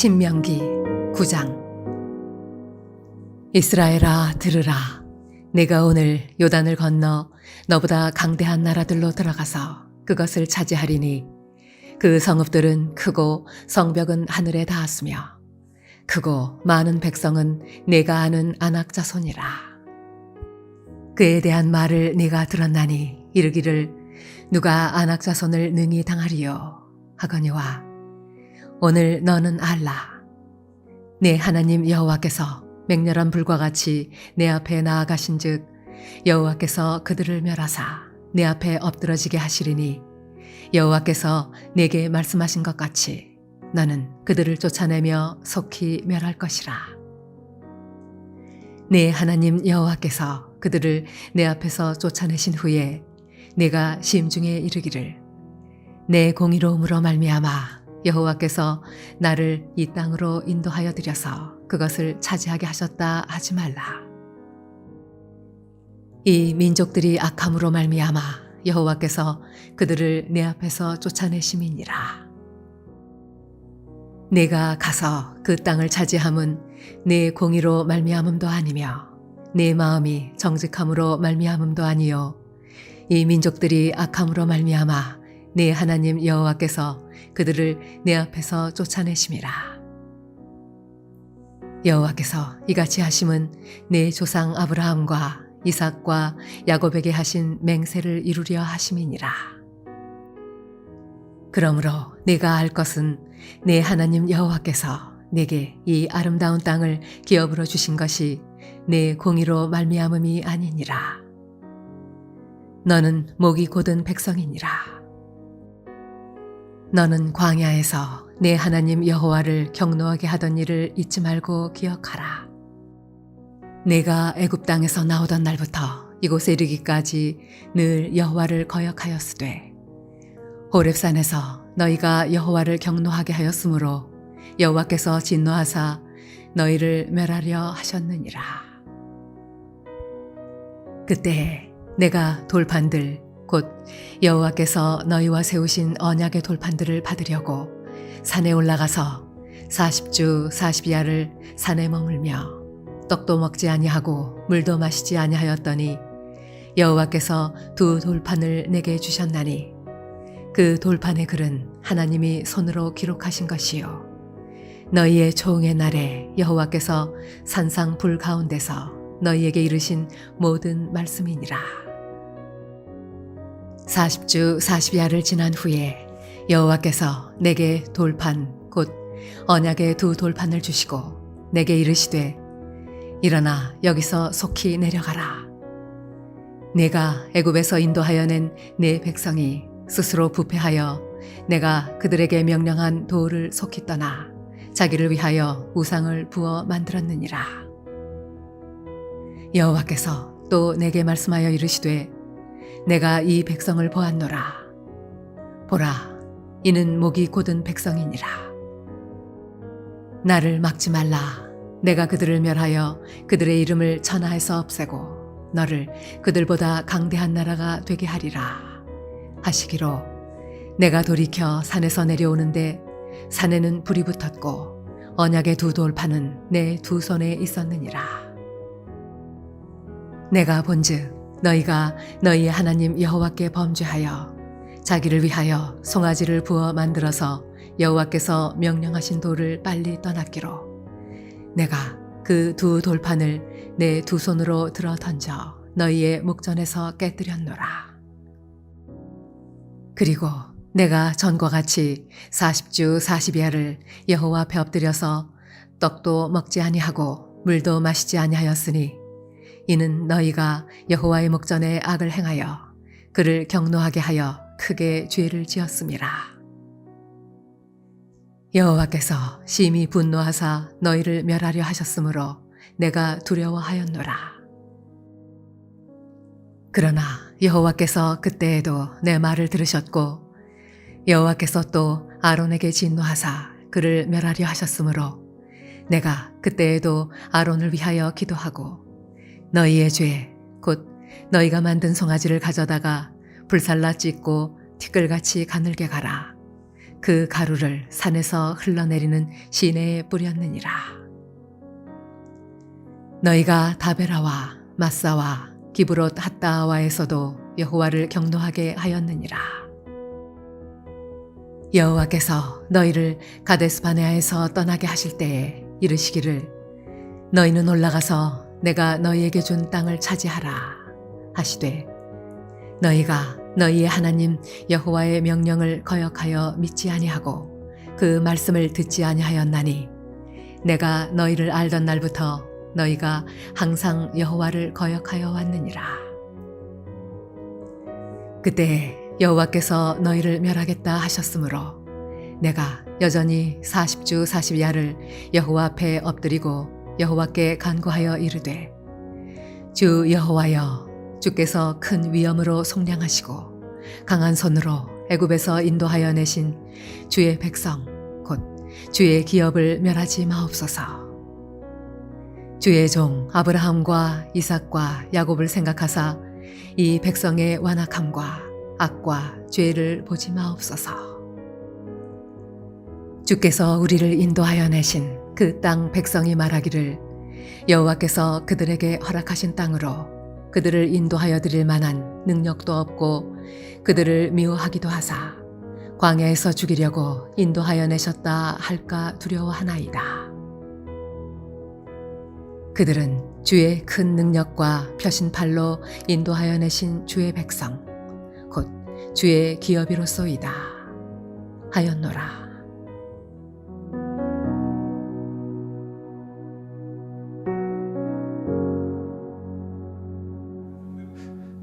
신명기 9장. 이스라엘아 들으라. 내가 오늘 요단을 건너 너보다 강대한 나라들로 들어가서 그것을 차지하리니 그 성읍들은 크고 성벽은 하늘에 닿았으며 크고 많은 백성은 내가 아는 아낙 자손이라. 그에 대한 말을 내가 들었나니 이르기를 누가 아낙 자손을 능히 당하리요 하거니와 오늘 너는 알라. 내 하나님 여호와께서 맹렬한 불과 같이 내 앞에 나아가신즉 여호와께서 그들을 멸하사 내 앞에 엎드러지게 하시리니 여호와께서 내게 말씀하신 것 같이 너는 그들을 쫓아내며 속히 멸할 것이라. 내 하나님 여호와께서 그들을 내 앞에서 쫓아내신 후에 내가 심중에 이르기를 내 공의로움으로 말미암아 여호와께서 나를 이 땅으로 인도하여 드려서 그것을 차지하게 하셨다 하지 말라. 이 민족들이 악함으로 말미암아 여호와께서 그들을 내 앞에서 쫓아내심이니라. 내가 가서 그 땅을 차지함은 내 공의로 말미암음도 아니며 내 마음이 정직함으로 말미암음도 아니요 이 민족들이 악함으로 말미암아 내 하나님 여호와께서 그들을 내 앞에서 쫓아내심이라. 여호와께서 이같이 하심은 내 조상 아브라함과 이삭과 야곱에게 하신 맹세를 이루려 하심이니라. 그러므로 내가 알 것은 내 하나님 여호와께서 내게 이 아름다운 땅을 기업으로 주신 것이 내 공의로 말미암음이 아니니라. 너는 목이 곧은 백성이니라. 너는 광야에서 내 하나님 여호와를 경노하게 하던 일을 잊지 말고 기억하라. 내가 애굽 땅에서 나오던 날부터 이곳에 이르기까지 늘 여호와를 거역하였으되 호렙산에서 너희가 여호와를 경노하게 하였으므로 여호와께서 진노하사 너희를 멸하려 하셨느니라. 그때 내가 돌판들 곧 여호와께서 너희와 세우신 언약의 돌판들을 받으려고 산에 올라가서 40주 40야를 산에 머물며 떡도 먹지 아니하고 물도 마시지 아니하였더니 여호와께서 두 돌판을 내게 주셨나니 그 돌판의 글은 하나님이 손으로 기록하신 것이요 너희의 초흥의 날에 여호와께서 산상 불 가운데서 너희에게 이르신 모든 말씀이니라. 40주 40야를 지난 후에 여호와께서 내게 돌판 곧 언약의 두 돌판을 주시고 내게 이르시되 일어나 여기서 속히 내려가라. 내가 애굽에서 인도하여 낸 내 백성이 스스로 부패하여 내가 그들에게 명령한 도를 속히 떠나 자기를 위하여 우상을 부어 만들었느니라. 여호와께서 또 내게 말씀하여 이르시되 내가 이 백성을 보았노라. 보라, 이는 목이 곧은 백성이니라. 나를 막지 말라. 내가 그들을 멸하여 그들의 이름을 천하에서 없애고 너를 그들보다 강대한 나라가 되게 하리라 하시기로 내가 돌이켜 산에서 내려오는데 산에는 불이 붙었고 언약의 두 돌판은 내 두 손에 있었느니라. 내가 본즉 너희가 너희의 하나님 여호와께 범죄하여 자기를 위하여 송아지를 부어 만들어서 여호와께서 명령하신 돌을 빨리 떠났기로 내가 그 두 돌판을 내 두 손으로 들어 던져 너희의 목전에서 깨뜨렸노라. 그리고 내가 전과 같이 40주 40야를 여호와 앞에 엎드려서 떡도 먹지 아니하고 물도 마시지 아니하였으니 이는 너희가 여호와의 목전에 악을 행하여 그를 경노하게 하여 크게 죄를 지었음이라. 여호와께서 심히 분노하사 너희를 멸하려 하셨으므로 내가 두려워하였노라. 그러나 여호와께서 그때에도 내 말을 들으셨고 여호와께서 또 아론에게 진노하사 그를 멸하려 하셨으므로 내가 그때에도 아론을 위하여 기도하고 너희의 죄 곧 너희가 만든 송아지를 가져다가 불살라 찢고 티끌같이 가늘게 가라. 그 가루를 산에서 흘러내리는 시내에 뿌렸느니라. 너희가 다베라와 마사와 기브롯 핫다와에서도 여호와를 경노하게 하였느니라. 여호와께서 너희를 가데스 바네아에서 떠나게 하실 때에 이르시기를 너희는 올라가서 내가 너희에게 준 땅을 차지하라 하시되 너희가 너희의 하나님 여호와의 명령을 거역하여 믿지 아니하고 그 말씀을 듣지 아니하였나니 내가 너희를 알던 날부터 너희가 항상 여호와를 거역하여 왔느니라. 그때 여호와께서 너희를 멸하겠다 하셨으므로 내가 여전히 40주 40야를 여호와 앞에 엎드리고 여호와께 간구하여 이르되 주 여호와여 주께서 큰 위엄으로 속량하시고 강한 손으로 애굽에서 인도하여 내신 주의 백성 곧 주의 기업을 멸하지 마옵소서. 주의 종 아브라함과 이삭과 야곱을 생각하사 이 백성의 완악함과 악과 죄를 보지 마옵소서. 주께서 우리를 인도하여 내신 그 땅 백성이 말하기를 여호와께서 그들에게 허락하신 땅으로 그들을 인도하여 드릴 만한 능력도 없고 그들을 미워하기도 하사 광야에서 죽이려고 인도하여 내셨다 할까 두려워하나이다. 그들은 주의 큰 능력과 펴신 팔로 인도하여 내신 주의 백성 곧 주의 기업이로소이다 하였노라.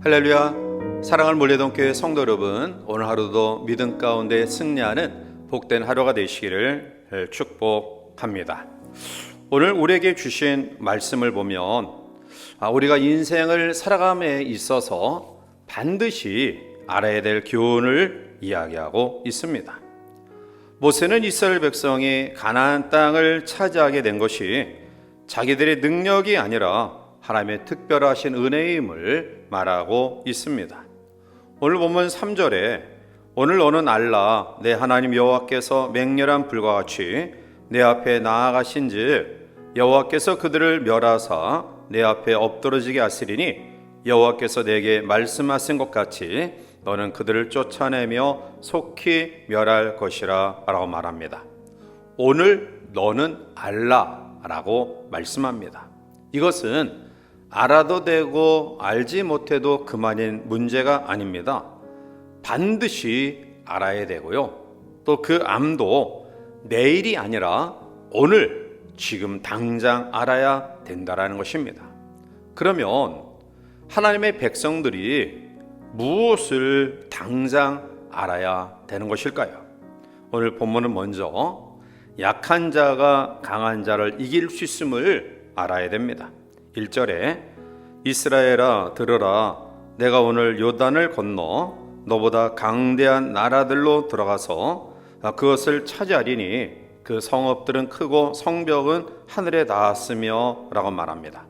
할렐루야. 사랑하는 몰래동교회 성도 여러분, 오늘 하루도 믿음 가운데 승리하는 복된 하루가 되시기를 축복합니다. 오늘 우리에게 주신 말씀을 보면 우리가 인생을 살아감에 있어서 반드시 알아야 될 교훈을 이야기하고 있습니다. 모세는 이스라엘 백성이 가나안 땅을 차지하게 된 것이 자기들의 능력이 아니라 하나님의 특별하신 은혜임을 말하고 있습니다. 오늘 본문 3절에 오늘 너는 알라 내 하나님 여호와께서 맹렬한 불과 같이 내 앞에 나아가신즉 여호와께서 그들을 멸하사 내 앞에 엎드러지게 하시리니 여호와께서 내게 말씀하신 것 같이 너는 그들을 쫓아내며 속히 멸할 것이라 라고 말합니다. 오늘 너는 알라 라고 말씀합니다. 이것은 알아도 되고 알지 못해도 그만인 문제가 아닙니다. 반드시 알아야 되고요. 또 그 암도 내일이 아니라 오늘 지금 당장 알아야 된다라는 것입니다. 그러면 하나님의 백성들이 무엇을 당장 알아야 되는 것일까요? 오늘 본문은 먼저 약한 자가 강한 자를 이길 수 있음을 알아야 됩니다. 1절에 이스라엘아 들으라 내가 오늘 요단을 건너 너보다 강대한 나라들로 들어가서 그것을 차지하리니 그 성읍들은 크고 성벽은 하늘에 닿았으며 라고 말합니다.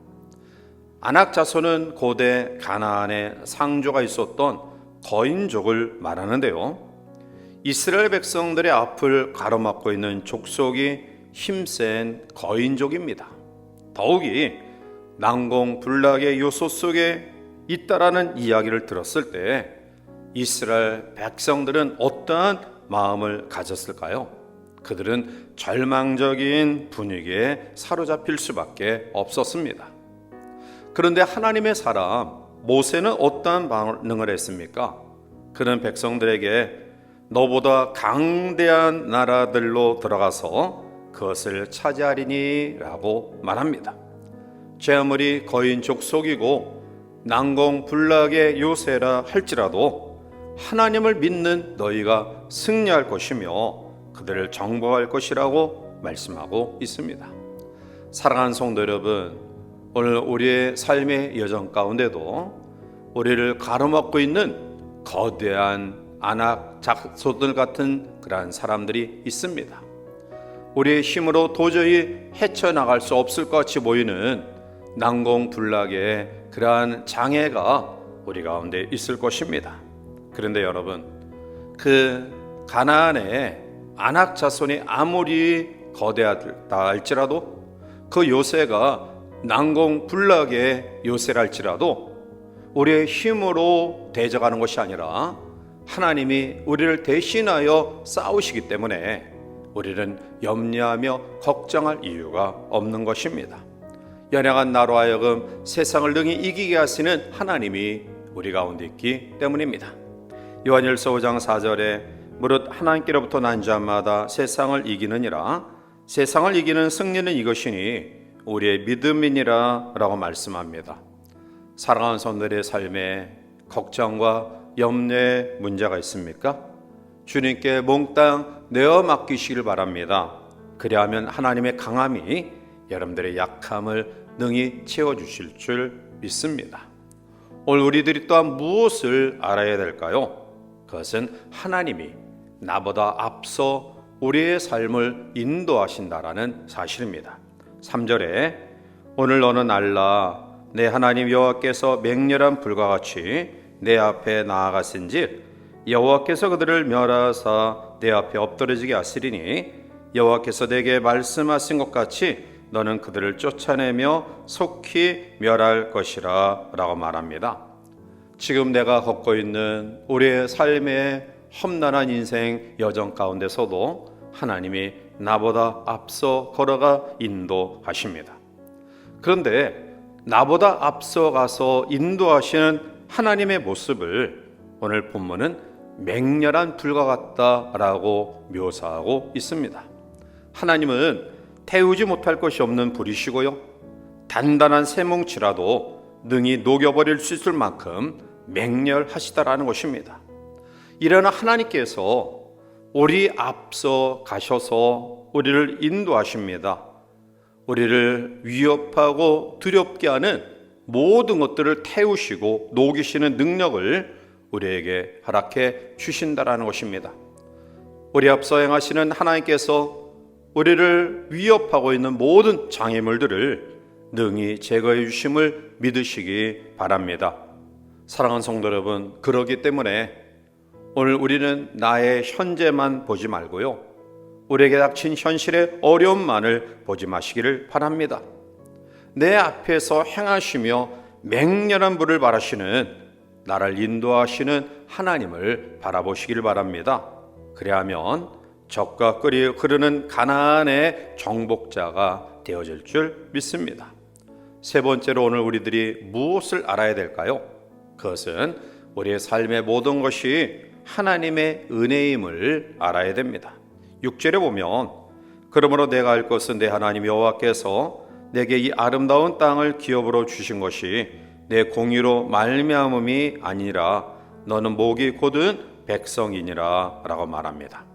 아낙 자손은 고대 가나안에 상조가 있었던 거인족을 말하는데요. 이스라엘 백성들의 앞을 가로막고 있는 족속이 힘센 거인족입니다. 더욱이 난공불락의 요소 속에 있다라는 이야기를 들었을 때 이스라엘 백성들은 어떠한 마음을 가졌을까요? 그들은 절망적인 분위기에 사로잡힐 수밖에 없었습니다. 그런데 하나님의 사람 모세는 어떠한 반응을 했습니까? 그는 백성들에게 너보다 강대한 나라들로 들어가서 그것을 차지하리니 라고 말합니다. 제 아무리 거인 족속이고 난공불락의 요새라 할지라도 하나님을 믿는 너희가 승리할 것이며 그들을 정복할 것이라고 말씀하고 있습니다. 사랑하는 성도 여러분, 오늘 우리의 삶의 여정 가운데도 우리를 가로막고 있는 거대한 안악 자손들 같은 그러한 사람들이 있습니다. 우리의 힘으로 도저히 헤쳐나갈 수 없을 것 같이 보이는 난공불락의 그러한 장애가 우리 가운데 있을 것입니다. 그런데 여러분, 그 가나안에 안악 자손이 아무리 거대하다 할지라도 그 요새가 난공불락의 요새랄지라도 우리의 힘으로 대적하는 것이 아니라 하나님이 우리를 대신하여 싸우시기 때문에 우리는 염려하며 걱정할 이유가 없는 것입니다. 연약한 나로 하여금 세상을 능히 이기게 하시는 하나님이 우리 가운데 있기 때문입니다. 요한일서 5장 4절에 무릇 하나님께로부터 난 자마다 세상을 이기느니라 세상을 이기는 승리는 이것이니 우리의 믿음이니라 라고 말씀합니다. 사랑하는 성도들의 삶에 걱정과 염려의 문제가 있습니까? 주님께 몽땅 내어 맡기시길 바랍니다. 그리하면 하나님의 강함이 여러분들의 약함을 능히 채워주실 줄 믿습니다. 오늘 우리들이 또한 무엇을 알아야 될까요? 그것은 하나님이 나보다 앞서 우리의 삶을 인도하신다라는 사실입니다. 3절에 오늘 너는 알라 내 하나님 여호와께서 맹렬한 불과 같이 내 앞에 나아가신즉 여호와께서 그들을 멸하사 내 앞에 엎드러지게 하시리니 여호와께서 내게 말씀하신 것 같이 너는 그들을 쫓아내며 속히 멸할 것이라 라고 말합니다. 지금 내가 걷고 있는 우리의 삶의 험난한 인생 여정 가운데서도 하나님이 나보다 앞서 걸어가 인도하십니다. 그런데 나보다 앞서 가서 인도하시는 하나님의 모습을 오늘 본문은 맹렬한 불과 같다라고 묘사하고 있습니다. 하나님은 태우지 못할 것이 없는 불이시고요, 단단한 쇠뭉치라도 능히 녹여버릴 수 있을 만큼 맹렬하시다라는 것입니다. 이러한 하나님께서 우리 앞서 가셔서 우리를 인도하십니다. 우리를 위협하고 두렵게 하는 모든 것들을 태우시고 녹이시는 능력을 우리에게 허락해 주신다라는 것입니다. 우리 앞서 행하시는 하나님께서 우리를 위협하고 있는 모든 장애물들을 능히 제거해 주심을 믿으시기 바랍니다. 사랑하는 성도 여러분, 그러기 때문에 오늘 우리는 나의 현재만 보지 말고요, 우리에게 닥친 현실의 어려움만을 보지 마시기를 바랍니다. 내 앞에서 행하시며 맹렬한 불을 발하시는 나를 인도하시는 하나님을 바라보시기를 바랍니다. 그리하면 적과 흐르는 가나안의 정복자가 되어질 줄 믿습니다. 세 번째로 오늘 우리들이 무엇을 알아야 될까요? 그것은 우리의 삶의 모든 것이 하나님의 은혜임을 알아야 됩니다. 6절에 보면 그러므로 내가 알 것은 내 하나님 여호와께서 내게 이 아름다운 땅을 기업으로 주신 것이 내 공의로 말미암음이 아니라 너는 목이 곧은 백성이니라 라고 말합니다.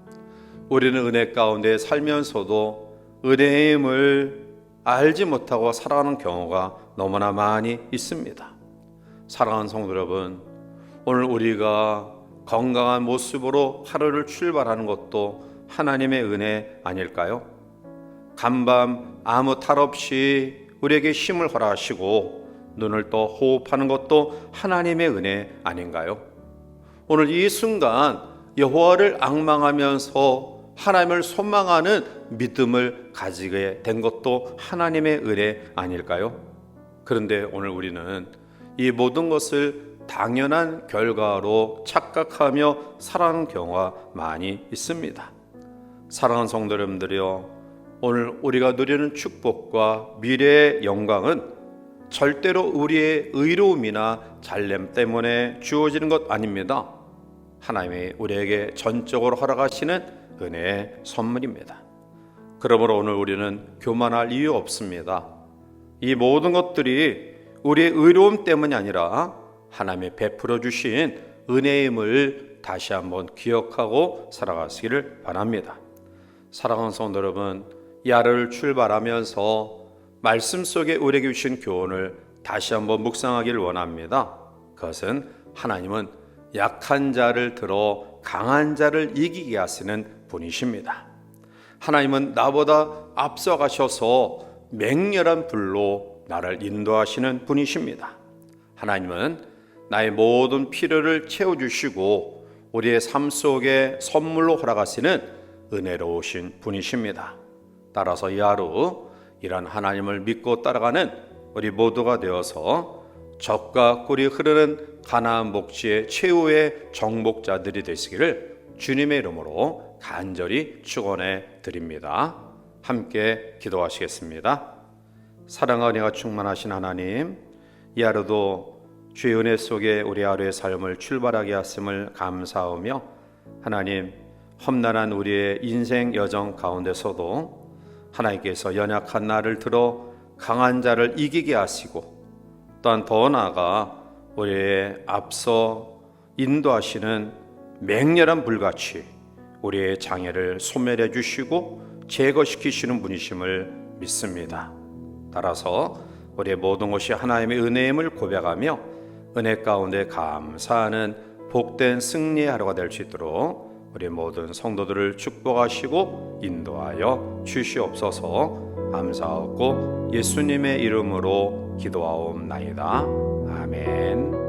우리는 은혜 가운데 살면서도 은혜의 힘을 알지 못하고 살아가는 경우가 너무나 많이 있습니다. 사랑하는 성도 여러분, 오늘 우리가 건강한 모습으로 하루를 출발하는 것도 하나님의 은혜 아닐까요? 간밤 아무 탈 없이 우리에게 힘을 허락하시고 눈을 떠 호흡하는 것도 하나님의 은혜 아닌가요? 오늘 이 순간 여호와를 앙망하면서 하나님을 소망하는 믿음을 가지게 된 것도 하나님의 은혜 아닐까요? 그런데 오늘 우리는 이 모든 것을 당연한 결과로 착각하며 살아가는 경우가 많이 있습니다. 사랑하는 성도 여러분들이요, 오늘 우리가 누리는 축복과 미래의 영광은 절대로 우리의 의로움이나 잘냄 때문에 주어지는 것 아닙니다. 하나님이 우리에게 전적으로 허락하시는 은혜의 선물입니다. 그러므로 오늘 우리는 교만할 이유 없습니다. 이 모든 것들이 우리의 의로움 때문이 아니라 하나님이 베풀어 주신 은혜임을 다시 한번 기억하고 살아가시기를 바랍니다. 사랑하는 성도 여러분, 이 하루를 출발하면서 말씀 속에 우리에게 주신 교훈을 다시 한번 묵상하기를 원합니다. 그것은 하나님은 약한 자를 들어 강한 자를 이기게 하시는 분이십니다. 하나님은 나보다 앞서가셔서 맹렬한 불로 나를 인도하시는 분이십니다. 하나님은 나의 모든 필요를 채워주시고 우리의 삶 속에 선물로 허락하시는 은혜로우신 분이십니다. 따라서 이 하루 이런 하나님을 믿고 따라가는 우리 모두가 되어서 젖과 꿀이 흐르는 가나안 목지의 최후의 정복자들이 되시기를 주님의 이름으로 간절히 축원해 드립니다. 함께 기도하시겠습니다. 사랑과 은혜가 충만하신 하나님, 이 하루도 주의 은혜 속에 우리 하루의 삶을 출발하게 하심을 감사하며 하나님, 험난한 우리의 인생 여정 가운데서도 하나님께서 연약한 나를 들어 강한 자를 이기게 하시고 또한 더 나아가 우리의 앞서 인도하시는 맹렬한 불같이 우리의 장애를 소멸해 주시고 제거시키시는 분이심을 믿습니다. 따라서 우리의 모든 것이 하나님의 은혜임을 고백하며 은혜 가운데 감사하는 복된 승리의 하루가 될 수 있도록 우리 모든 성도들을 축복하시고 인도하여 주시옵소서. 감사하고 예수님의 이름으로 기도하옵나이다. 아멘.